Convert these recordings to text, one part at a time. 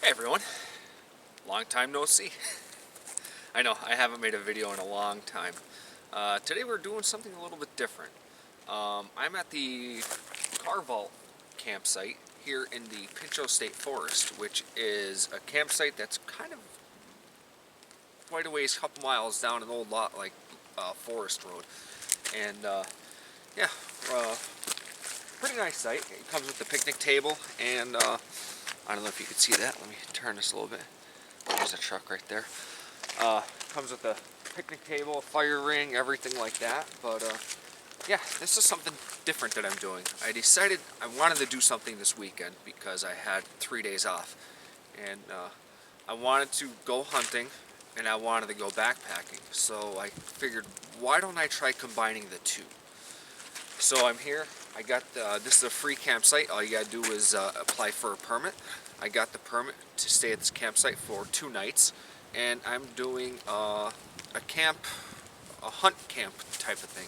Hey everyone, long time no see. I know, I haven't made a video in a long time. Today we're doing something a little bit different. I'm at the Car Vault campsite here in the Pinchot State Forest, which is a campsite that's kind of quite a ways, couple miles down an old lot like forest road. And yeah, uh, pretty nice site. It comes with the picnic table and I don't know if you can see that. Let me turn this a little bit. There's a truck right there. Comes with a picnic table, a fire ring, everything like that. But yeah, this is something different that I'm doing. I decided I wanted to do something this weekend because I had 3 days off. And I wanted to go hunting and I wanted to go backpacking. So I figured, why don't I try combining the two? So I'm here. I got this is a free campsite. All you gotta do is apply for a permit. I got the permit to stay at this campsite for 2 nights, and I'm doing a hunt camp type of thing.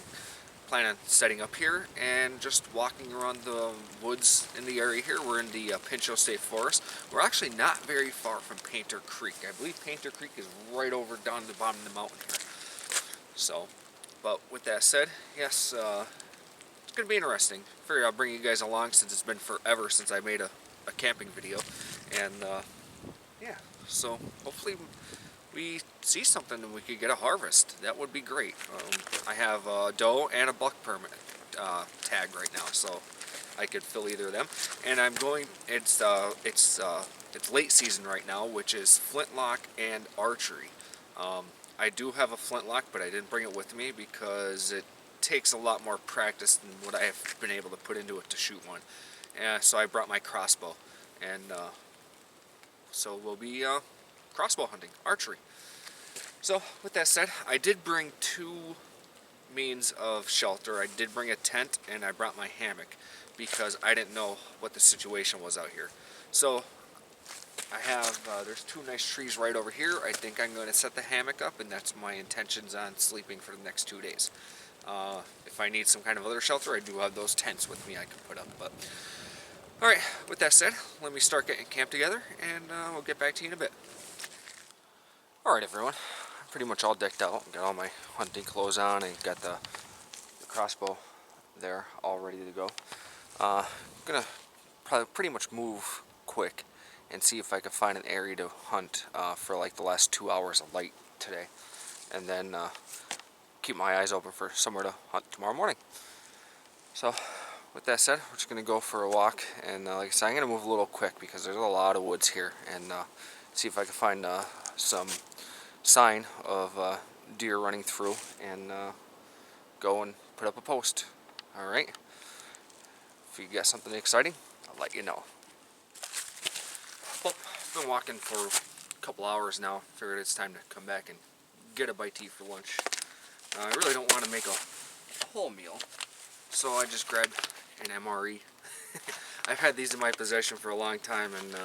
Plan on setting up here and just walking around the woods in the area here. We're in the Pinchot State Forest. We're actually not very far from Painter Creek. I believe Painter Creek is right over down the bottom of the mountain here. So, but with that said, yes, it's going to be interesting. Figured I'll bring you guys along since it's been forever since I made a camping video. And yeah, so hopefully we see something and we could get a harvest. That would be great. I have a doe and a buck permit tag right now, so I could fill either of them. And I'm going. It's late season right now, which is flintlock and archery. I do have a flintlock, but I didn't bring it with me because it takes a lot more practice than what I have been able to put into it to shoot one. So I brought my crossbow, and so we'll be crossbow hunting, archery. So with that said, I did bring 2 means of shelter. I did bring a tent and I brought my hammock because I didn't know what the situation was out here. So I have, there's 2 nice trees right over here. I think I'm going to set the hammock up, and that's my intentions on sleeping for the next 2 days. If I need some kind of other shelter, I do have those tents with me I can put up. But alright, with that said, let me start getting camped together, and we'll get back to you in a bit. Alright everyone, I'm pretty much all decked out. Got all my hunting clothes on and got the crossbow there all ready to go. Gonna probably pretty much move quick and see if I can find an area to hunt for like the last 2 hours of light today. And then keep my eyes open for somewhere to hunt tomorrow morning. So with that said, we're just going to go for a walk, and like I said, I'm going to move a little quick because there's a lot of woods here, and see if I can find some sign of deer running through, and go and put up a post. Alright, if you got something exciting, I'll let you know. Well, I've been walking for a couple hours now. Figured it's time to come back and get a bite to eat for lunch. I really don't want to make a whole meal, so I just grabbed an MRE. I've had these in my possession for a long time, and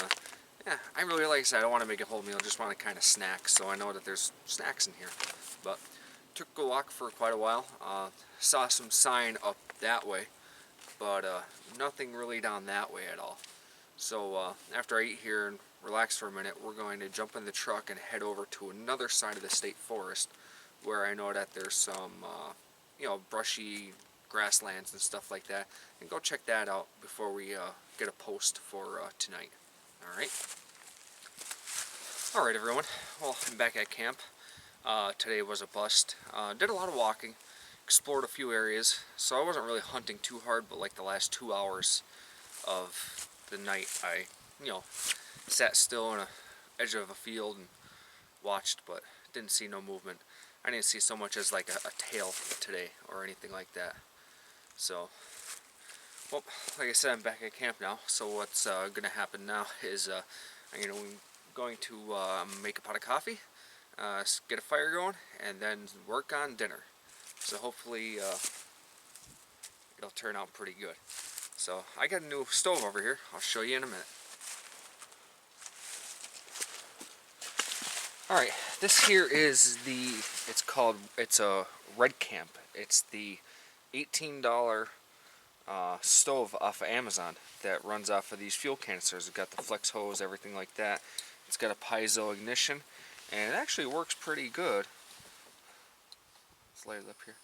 yeah, I really, like I said, I don't want to make a whole meal, just want to kind of snack, so I know that there's snacks in here. But took a walk for quite a while, saw some sign up that way, but nothing really down that way at all. So after I eat here and relax for a minute, we're going to jump in the truck and head over to another side of the state forest, where I know that there's some, you know, brushy grasslands and stuff like that, and go check that out before we get a post for tonight. Alright everyone, well, I'm back at camp. Today was a bust. Did a lot of walking, explored a few areas, so I wasn't really hunting too hard, but like the last 2 hours of the night, I, you know, sat still on the edge of a field and watched, but didn't see no movement. I didn't see so much as like a tail today or anything like that. So, well, like I said, I'm back at camp now. So what's going to happen now is I'm going to make a pot of coffee, get a fire going, and then work on dinner. So hopefully it'll turn out pretty good. So I got a new stove over here. I'll show you in a minute. Alright, this here is it's a Red Camp. It's the $18 stove off of Amazon that runs off of these fuel canisters. It's got the flex hose, everything like that. It's got a piezo ignition, and it actually works pretty good. Let's light it up here.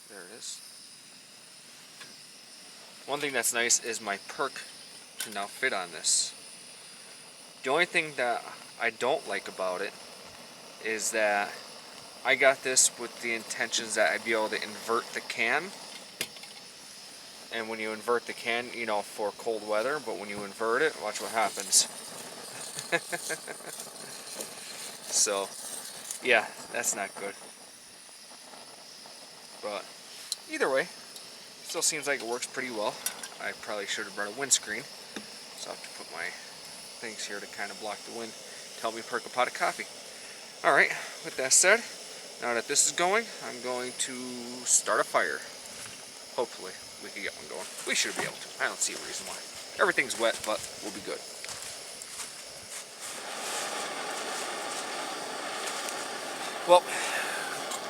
There it is. One thing that's nice is my perk can now fit on this. The only thing that I don't like about it is that I got this with the intentions that I'd be able to invert the can. And when you invert the can, you know, for cold weather, but when you invert it, watch what happens. So, yeah, that's not good. But either way, still seems like it works pretty well. I probably should have brought a windscreen, so I have to put my things here to kind of block the wind to help me perk a pot of coffee. Alright, with that said, now that this is going, I'm going to start a fire. Hopefully we can get one going. We should be able to. I don't see a reason why. Everything's wet, but we'll be good. Well,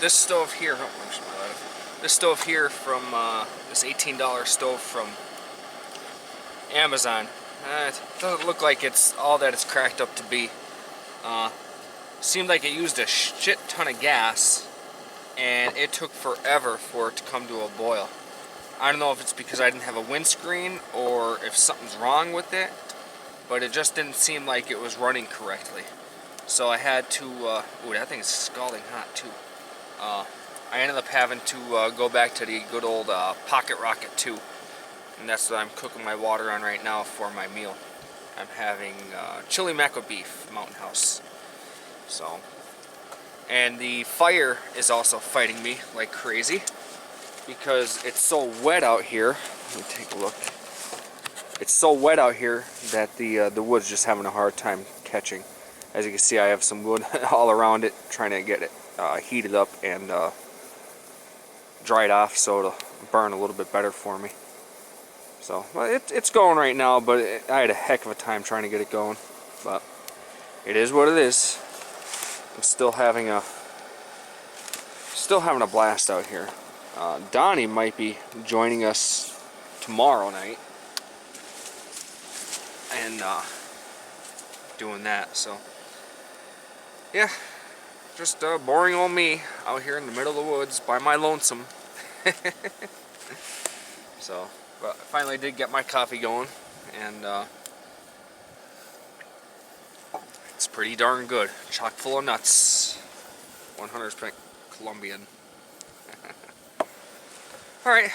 this stove here, this stove here from this $18 stove from Amazon, it doesn't look like it's all that it's cracked up to be. Seemed like it used a shit ton of gas, and it took forever for it to come to a boil. I don't know if it's because I didn't have a windscreen or if something's wrong with it, but it just didn't seem like it was running correctly. So I had to, ooh, that thing is scalding hot too. I ended up having to go back to the good old Pocket Rocket 2, and that's what I'm cooking my water on right now for my meal. I'm having chili mac with beef, Mountain House. So, and the fire is also fighting me like crazy because it's so wet out here. Let me take a look. It's so wet out here that the wood's just having a hard time catching. As you can see, I have some wood all around it, trying to get it heated up and dried off so it'll burn a little bit better for me. So, well, it's going right now, but I had a heck of a time trying to get it going. But it is what it is. I'm still having a blast out here. Donnie might be joining us tomorrow night and doing that. So, yeah, just boring old me out here in the middle of the woods by my lonesome. So, but I finally did get my coffee going, and it's pretty darn good. Chock full of nuts. 100% Colombian. Alright,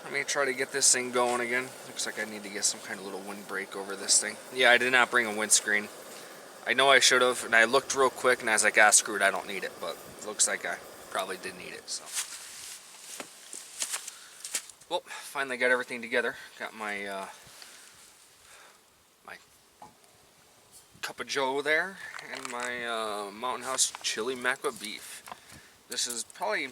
let me try to get this thing going again. Looks like I need to get some kind of little windbreak over this thing. Yeah, I did not bring a windscreen. I know I should have, and I looked real quick and I was like, ah, screw it, I don't need it. But it looks like I probably did need it, so. Well, finally got everything together. Got my my cup of joe there, and my Mountain House chili mac with beef. This is probably,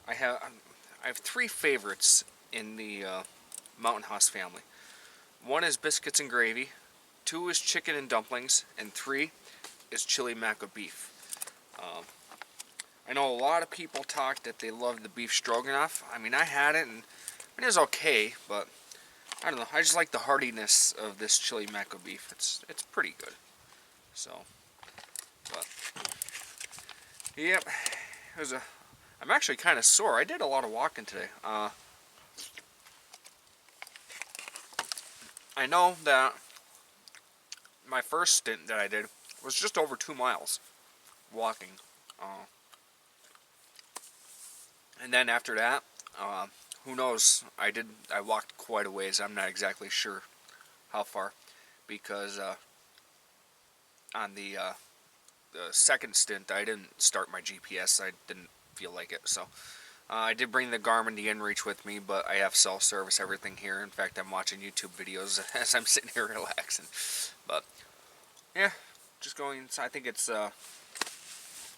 I have 3 favorites in the Mountain House family. 1 is biscuits and gravy, 2 is chicken and dumplings, and 3 is chili mac with beef. I know a lot of people talk that they love the beef stroganoff. I mean, I had it, and it was okay, but I don't know. I just like the heartiness of this chili mac with beef. It's pretty good. So, but yep, it was I'm actually kind of sore. I did a lot of walking today. I know that my first stint that I did was just over 2 miles walking. And then after that, who knows? I walked quite a ways. I'm not exactly sure how far, because on the second stint I didn't start my GPS. I didn't feel like it, so I did bring the Garmin, the inReach with me, but I have self-service everything here. In fact, I'm watching YouTube videos as I'm sitting here relaxing. But yeah, just going inside. I think it's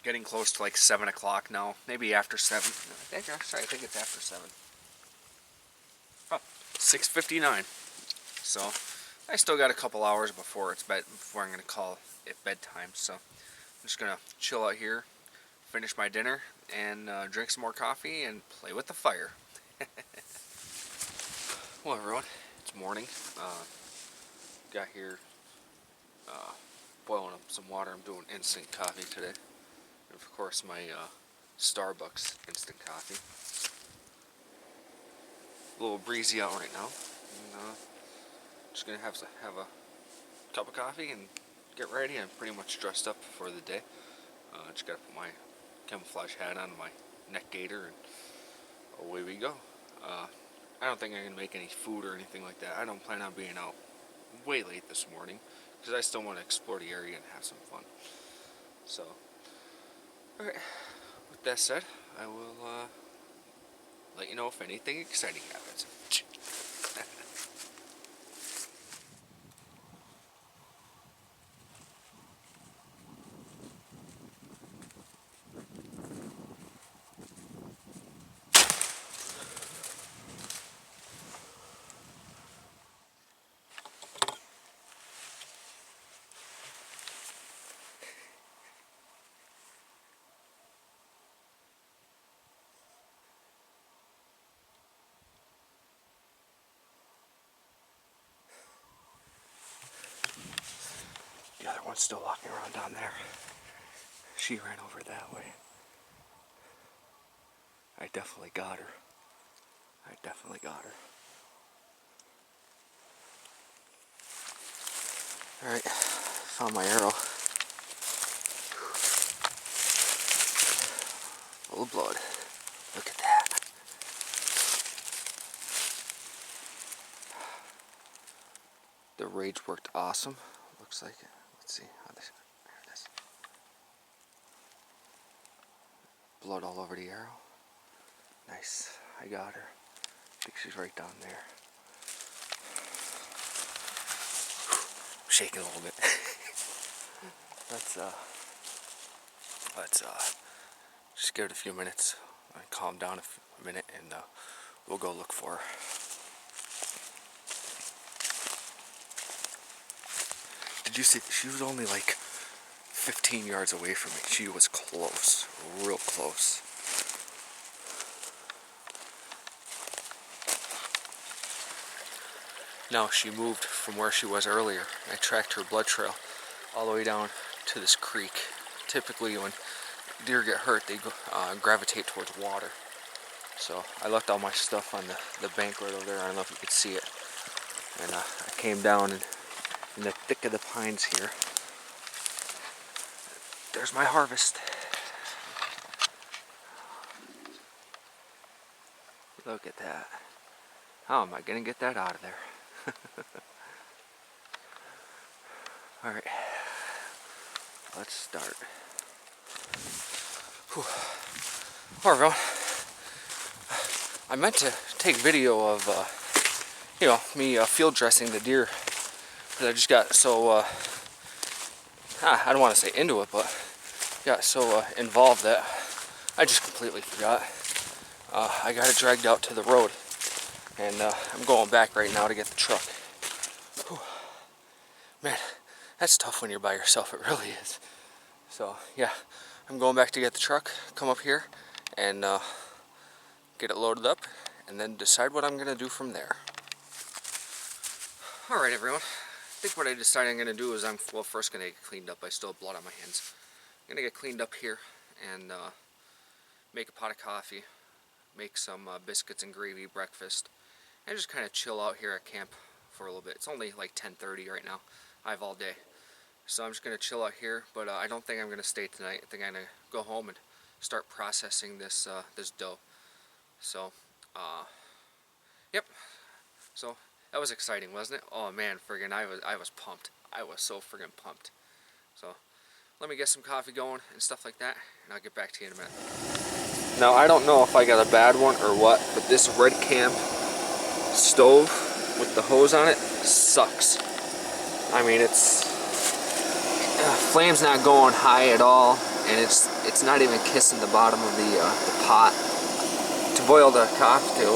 getting close to like 7 o'clock now, maybe after 7. I think it's after 7. Oh, 6:59. So I still got a couple hours before it's before I'm gonna call it bedtime. So I'm just gonna chill out here, finish my dinner and drink some more coffee and play with the fire. Well, everyone, it's morning. Got here boiling up some water. I'm doing instant coffee today. And of course, my Starbucks instant coffee. A little breezy out right now. And, just gonna have a cup of coffee and get ready. I'm pretty much dressed up for the day. Just gotta put my camouflage hat on, my neck gaiter, and away we go. I don't think I'm gonna make any food or anything like that. I don't plan on being out way late this morning because I still want to explore the area and have some fun. So, alright, with that said, I will let you know if anything exciting happens. The other one's still walking around down there. She ran over that way. I definitely got her. Alright, found my arrow. Full of blood. Look at that. The rage worked awesome. Looks like it. Let's see how this. There it is. Blood all over the arrow. Nice. I got her. I think she's right down there. I'm shaking a little bit. Let's just give it a few minutes. Calm down a minute, and we'll go look for her. Did you see? She was only like 15 yards away from me. She was close, real close. Now she moved from where she was earlier. I tracked her blood trail all the way down to this creek. Typically when deer get hurt, they gravitate towards water. So I left all my stuff on the bank right over there. I don't know if you could see it. And I came down and in the thick of the pines here. There's my harvest. Look at that. How am I gonna get that out of there? Alright, let's start. Whew. Well, everyone, I meant to take video of me field dressing the deer, because I just got so I don't want to say into it, but got so involved that I just completely forgot. I got it dragged out to the road, and I'm going back right now to get the truck. Whew. Man, that's tough when you're by yourself, it really is. So yeah, I'm going back to get the truck, come up here, and get it loaded up, and then decide what I'm gonna do from there. Alright, everyone, I think what I decided I'm gonna do is I'm first gonna get cleaned up. I still have blood on my hands. I'm gonna get cleaned up here and make a pot of coffee, make some biscuits and gravy breakfast, and just kind of chill out here at camp for a little bit. It's only like 10:30 right now. I have all day, so I'm just gonna chill out here. But I don't think I'm gonna stay tonight. I think I'm gonna go home and start processing this this dough. So, yep. So that was exciting, wasn't it? Oh man, friggin', I was pumped. I was so friggin' pumped. So let me get some coffee going and stuff like that, and I'll get back to you in a minute. Now I don't know if I got a bad one or what, but this Red Camp stove with the hose on it sucks. I mean, it's flame's not going high at all, and it's not even kissing the bottom of the pot. To boil the coffee, to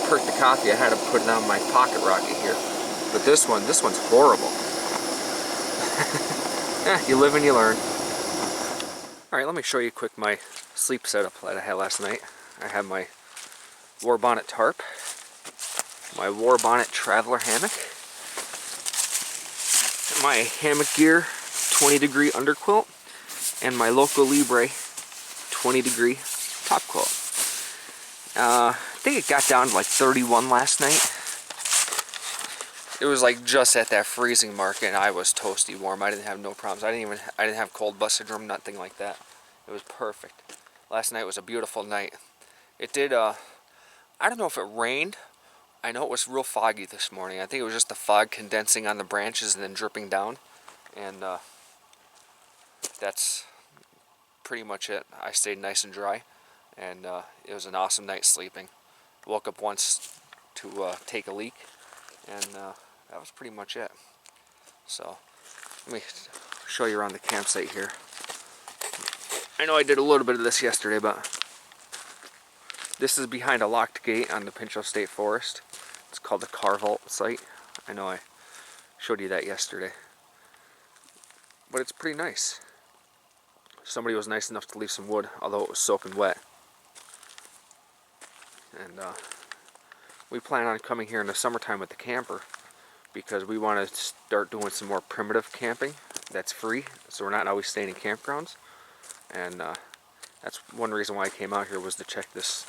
perk the coffee, I had to put it on my pocket rocket here. But this one's horrible. You live and you learn. Alright, let me show you quick my sleep setup that I had last night. I have my War Bonnet tarp, my War Bonnet traveler hammock, my hammock gear 20-degree underquilt, and my Loco Libre 20-degree top quilt. I think it got down to like 31 last night. It was like just at that freezing mark, and I was toasty warm. I didn't have no problems. I didn't have cold butt syndrome, nothing like that. It was perfect. Last night was a beautiful night. It did. I don't know if it rained. I know it was real foggy this morning. I think it was just the fog condensing on the branches and then dripping down, and that's pretty much it. I stayed nice and dry, and it was an awesome night sleeping. Woke up once to take a leak, and that was pretty much it. So let me show you around the campsite here. I know I did a little bit of this yesterday, but this is behind a locked gate on the Pinchot State Forest. It's called the Car Vault site. I know I showed you that yesterday, but it's pretty nice. Somebody was nice enough to leave some wood, although it was soaking wet. And we plan on coming here in the summertime with the camper, because we want to start doing some more primitive camping that's free, so we're not always staying in campgrounds. And that's one reason why I came out here, was to check this.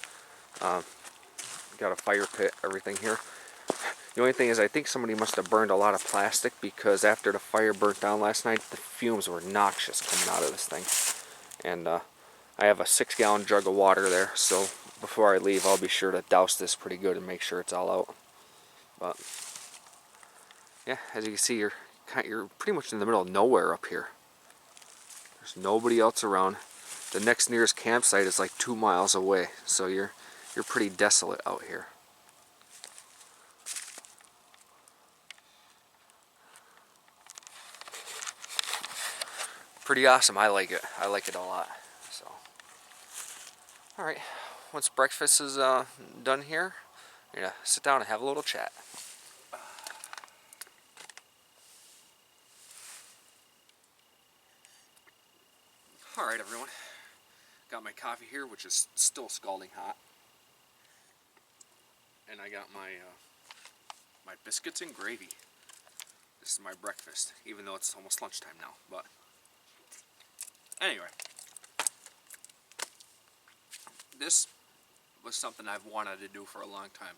Got a fire pit, everything here. The only thing is, I think somebody must have burned a lot of plastic, because after the fire burnt down last night, the fumes were noxious coming out of this thing. And I have a 6-gallon jug of water there, so before I leave, I'll be sure to douse this pretty good and make sure it's all out. But yeah, as you can see, you're pretty much in the middle of nowhere up here. There's nobody else around. The next nearest campsite is like 2 miles away, so you're pretty desolate out here. Pretty awesome. I like it. I like it a lot. So, all right. Once breakfast is done here, I'm gonna sit down and have a little chat. Alright everyone, got my coffee here, which is still scalding hot, and I got my my biscuits and gravy. This is my breakfast, even though it's almost lunchtime now, but anyway, this was something I've wanted to do for a long time.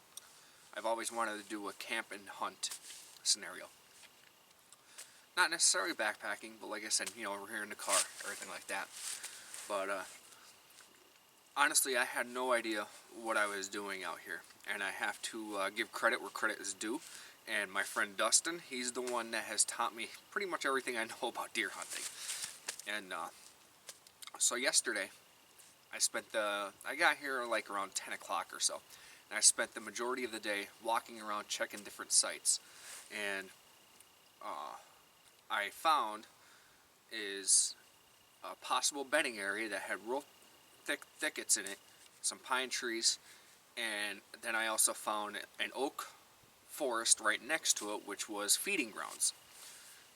I've always wanted to do a camp and hunt scenario. Not necessarily backpacking, but like I said, you know, we're here in the car, everything like that. But honestly, I had no idea what I was doing out here, and I have to give credit where credit is due. And my friend Dustin, he's the one that has taught me pretty much everything I know about deer hunting. And so yesterday, I got here like around 10 o'clock or so, and I spent the majority of the day walking around checking different sites. And I found is a possible bedding area that had real thick thickets in it, some pine trees, and then I also found an oak forest right next to it, which was feeding grounds.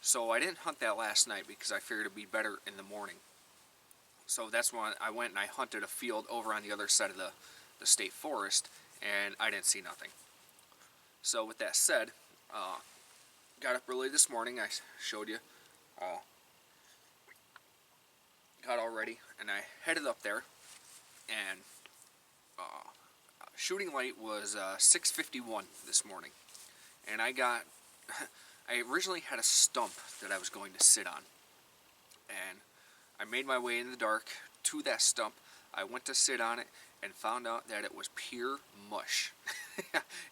So I didn't hunt that last night because I figured it'd be better in the morning. So that's when I went and I hunted a field over on the other side of the state forest, and I didn't see nothing. So with that said, got up early this morning. I showed you. Got all ready, and I headed up there, and shooting light was 6:51 this morning, and I originally had a stump that I was going to sit on, and I made my way in the dark to that stump. I went to sit on it and found out that it was pure mush.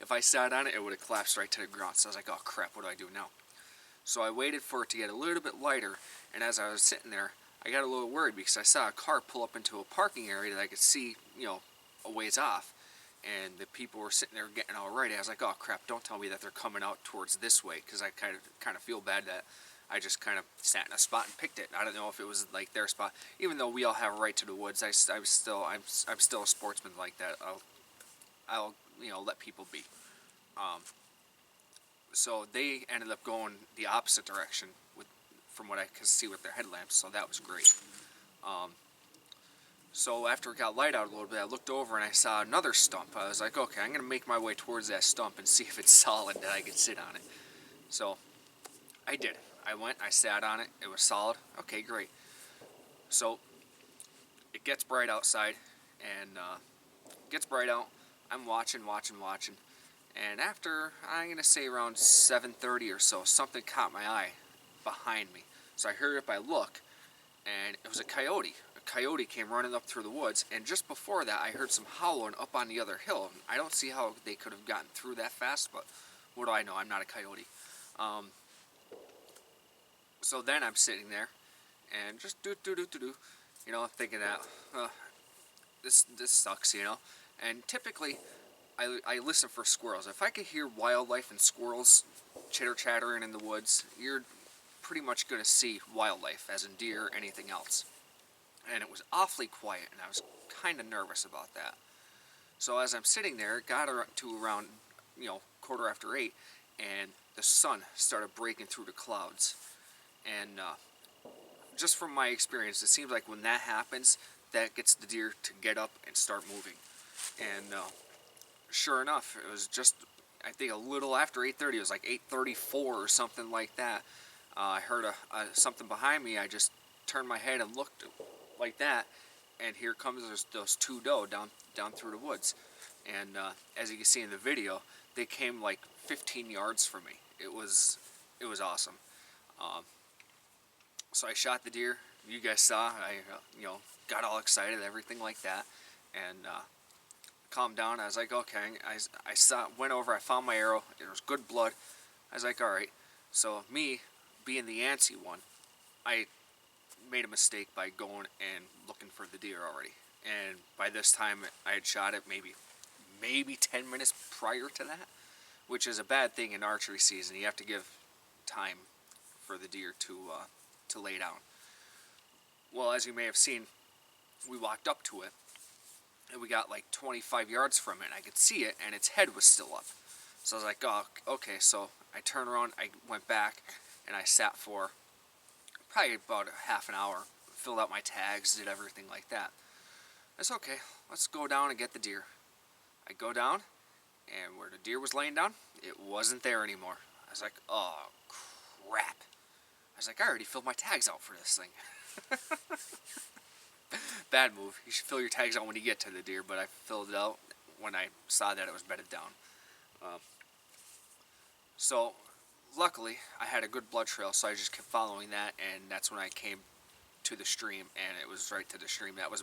If I sat on it, it would have collapsed right to the ground. So I was like, oh crap, what do I do now? So I waited for it to get a little bit lighter, and as I was sitting there, I got a little worried because I saw a car pull up into a parking area that I could see, you know, a ways off, and the people were sitting there getting all ready. I was like, oh crap, don't tell me that they're coming out towards this way, because I kind of feel bad that I just kind of sat in a spot and picked it. I don't know if it was like their spot, even though we all have a right to the woods. I'm still a sportsman like that. I'll you know, let people be. So they ended up going the opposite direction from what I could see with their headlamps. So that was great. So after it got light out a little bit, I looked over and I saw another stump. I was like, okay, I'm going to make my way towards that stump and see if it's solid that I can sit on it. So I did. I went, I sat on it, it was solid. Okay, great. So it gets bright outside, and gets bright out. I'm watching. And after, I'm going to say around 7:30 or so, something caught my eye behind me. So I hurried up, I look, and it was a coyote. A coyote came running up through the woods, and just before that, I heard some howling up on the other hill. I don't see how they could have gotten through that fast, but what do I know? I'm not a coyote. So then I'm sitting there, and just you know, thinking that this sucks, you know. And typically, I listen for squirrels. If I could hear wildlife and squirrels chitter-chattering in the woods, you're pretty much going to see wildlife, as in deer or anything else. And it was awfully quiet, and I was kind of nervous about that. So as I'm sitting there, it got to around, 8:15, and the sun started breaking through the clouds. And just from my experience, it seems like when that happens, that gets the deer to get up and start moving. And sure enough, it was just, I think a little after 8:30, it was like 8:34 or something like that. I heard something behind me. I just turned my head and looked like that, and here comes those two doe down through the woods. And as you can see in the video, they came like 15 yards from me. It was awesome. So I shot the deer. You guys saw. I got all excited, everything like that, and calmed down. I was like, okay. Went over. I found my arrow. There was good blood. I was like, all right. So me, being the antsy one, I made a mistake by going and looking for the deer already. And by this time, I had shot it maybe 10 minutes prior to that, which is a bad thing in archery season. You have to give time for the deer to lay down. Well, as you may have seen, we walked up to it, and we got like 25 yards from it, and I could see it, and its head was still up. So I was like, oh, okay. So I turned around, I went back, and I sat for probably about a half an hour, filled out my tags, did everything like that. It's okay, let's go down and get the deer. I go down, and where the deer was laying down, it wasn't there anymore. I was like, oh, crap. I was like, I already filled my tags out for this thing. Bad move. You should fill your tags out when you get to the deer, but I filled it out when I saw that it was bedded down. So, luckily, I had a good blood trail, so I just kept following that, and that's when I came to the stream, and it was right to the stream. That was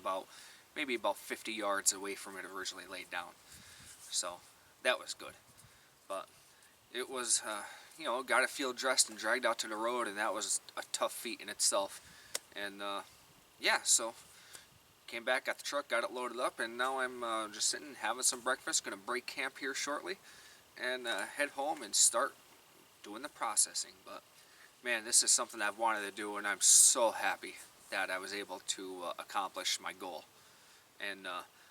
maybe about 50 yards away from it originally laid down. So, that was good. But it was, got to feel dressed and dragged out to the road, and that was a tough feat in itself. And, so came back, got the truck, got it loaded up, and now I'm just sitting having some breakfast. Going to break camp here shortly and head home and start doing the processing. But man, this is something I've wanted to do, and I'm so happy that I was able to accomplish my goal. And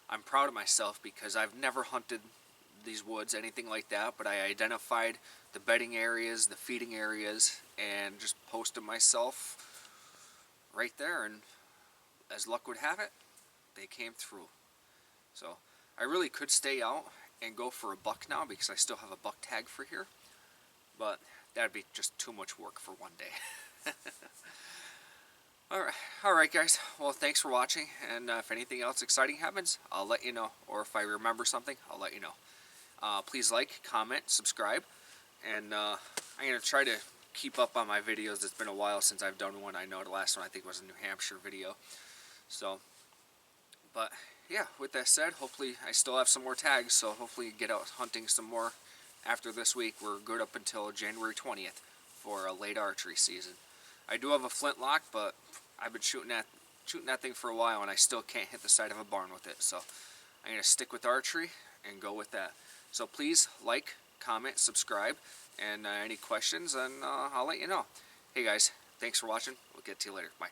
I'm proud of myself because I've never hunted these woods, anything like that, but I identified the bedding areas, the feeding areas, and just posted myself right there, and as luck would have it, they came through. So I really could stay out and go for a buck now because I still have a buck tag for here, but that'd be just too much work for one day. Alright guys, well, thanks for watching, and if anything else exciting happens, I'll let you know, or if I remember something, I'll let you know. Please like, comment, subscribe, and I'm going to try to keep up on my videos. It's been a while since I've done one. I know the last one I think was a New Hampshire video. So, but yeah, with that said, hopefully I still have some more tags, so hopefully get out hunting some more after this week. We're good up until January 20th for a late archery season. I do have a flintlock, but I've been shooting that thing for a while, and I still can't hit the side of a barn with it. So I'm going to stick with archery and go with that. So please like, comment, subscribe, and any questions, and I'll let you know. Hey guys, thanks for watching. We'll get to you later. Bye.